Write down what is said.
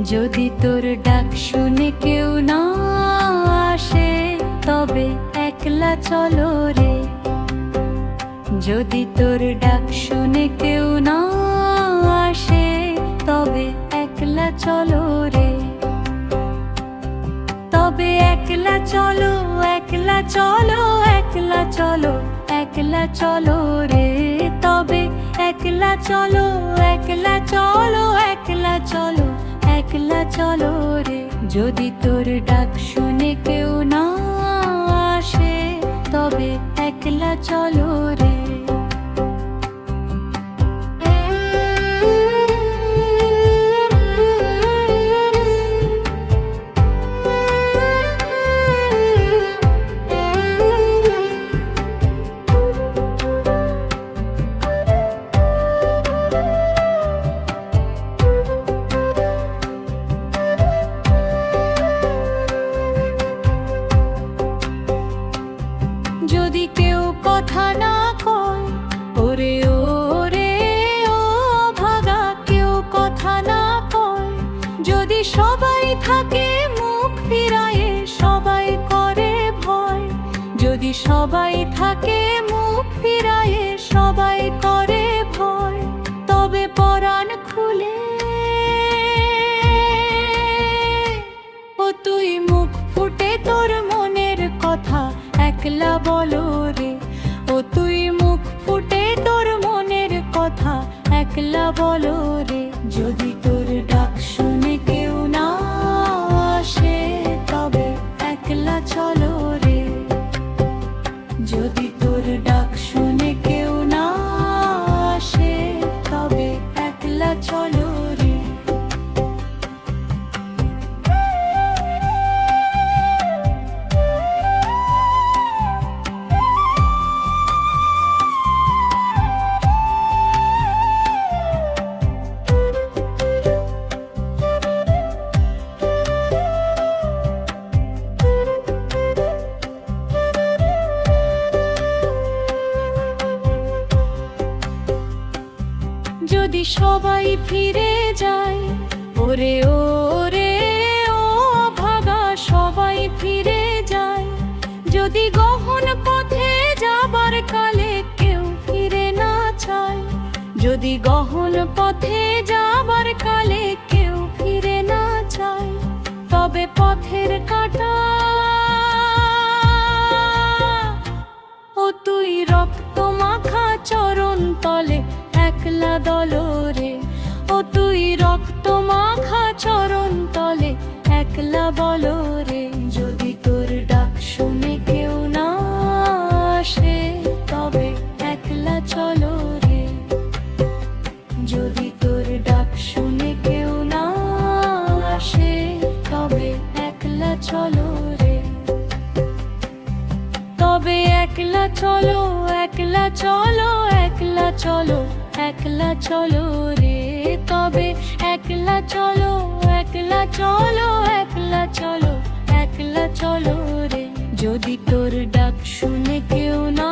যদি তোর ডাক শুনে কেউ না আসে তবে একলা চলো রে। যদি তোর ডাক শুনে কেউ না আসে তবে একলা চলো রে। তবে একলা চলো, একলা চলো, একলা চলো, একলা চলো রে। তবে একলা চলো, একলা চলো, একলা চলো, একলা চলো রে। যদি তোর ডাক শুনে কেউ না আসে তবে একলা চলো রে। যদি কেউ কথা না কয়, ওরে ওরে ও ভাগা, কেউ কথা না কয়। যদি সবাই থাকে মুখ ফিরায়ে, সবাই করে ভয়। যদি সবাই থাকে মুখ ফিরায়ে, সবাই করে ভয়। তবে পরাণ খুলে ও তুই মুখ ফুটে তোর মনের কথা একলা বলো রে। ও তুই মুখ ফুটে তোর মনের কথা একলা বলো রে। যদি তোর ডাক শুনে কেউ না আসে তবে একলা চলো রে। যদি তোর ডাক শুনে কেউ না আসে তবে একলা চলো রে। যদি সবাই ফিরে যায়, ওরে ওরে ও ভাগা, সবাই ফিরে যায়। যদি গহন পথে যাবার কালে কেউ ফিরে না চায়। যদি গহন পথে যাবার কালে কেউ ফিরে না চায় তবে পথের কাঁটা ও তুই রক্ত মাখা চরণ তলে একলা দলো রে। ও তুই রক্ত মাখা চরণ তলে একলা বলো রে। যদি তোর ডাক শুনে কেউ না আসে তবে একলা চলো রে। যদি তোর ডাক শুনে কেউ না আসে তবে একলা চলো রে। তবে একলা চলো, একলা চলো, একলা চলো, একলা চলো রে। তবে একলা চলো, একলা চলো, একলা চলো, একলা চলো রে। যদি তোর ডাক শুনে কেউ না